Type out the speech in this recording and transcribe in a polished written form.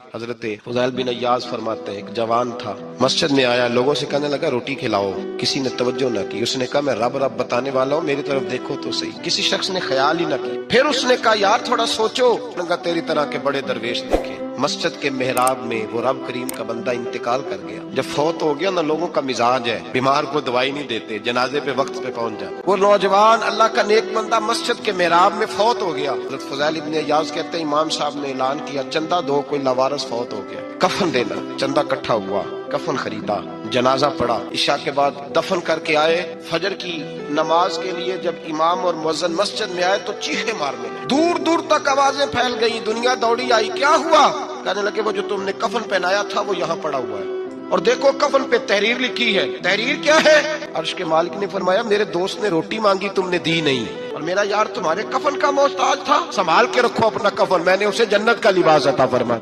हजरत फुज़ैल बिन अय्याज फरमाते हैं, एक जवान था, मस्जिद में आया, लोगों से कहने लगा रोटी खिलाओ। किसी ने तवज्जो न की। उसने कहा मैं रब रब बताने वाला हूँ, मेरी तरफ देखो तो सही। किसी शख्स ने ख्याल ही न की। फिर उसने कहा यार थोड़ा सोचो। तेरी तरह के बड़े दरवेश देखे। मस्जिद के मेहराब में वो रब करीम का बंदा इंतकाल कर गया। जब फौत हो गया ना, लोगों का मिजाज है, बीमार को दवाई नहीं देते, जनाजे पे वक्त पे पहुंच जाए। वो नौजवान अल्लाह का नेक बंदा मस्जिद के मेहराब में फौत हो गया। हज़रत फुज़ैल इब्न अय्याज कहते हैं इमाम साहब ने ऐलान किया चंदा दो, कोई लावारिस फौत हो गया, कफन देना। चंदा इकट्ठा हुआ, कफन खरीदा, जनाजा पड़ा, इशा के बाद दफन करके आए। फजर की नमाज के लिए जब इमाम और मुअज्जिन मस्जिद में आए तो चीखे मारने लगे, दूर दूर तक आवाजें फैल गई, दुनिया दौड़ी आई। क्या हुआ? कहने लगे वो जो तुमने कफन पहनाया था वो यहाँ पड़ा हुआ है, और देखो कफन पे तहरीर लिखी है। तहरीर क्या है? अर्श के मालिक ने फरमाया मेरे दोस्त ने रोटी मांगी, तुमने दी नहीं, और मेरा यार तुम्हारे कफन का मोहताज था, संभाल के रखो अपना कफन, मैंने उसे जन्नत का लिबास अता फरमाया।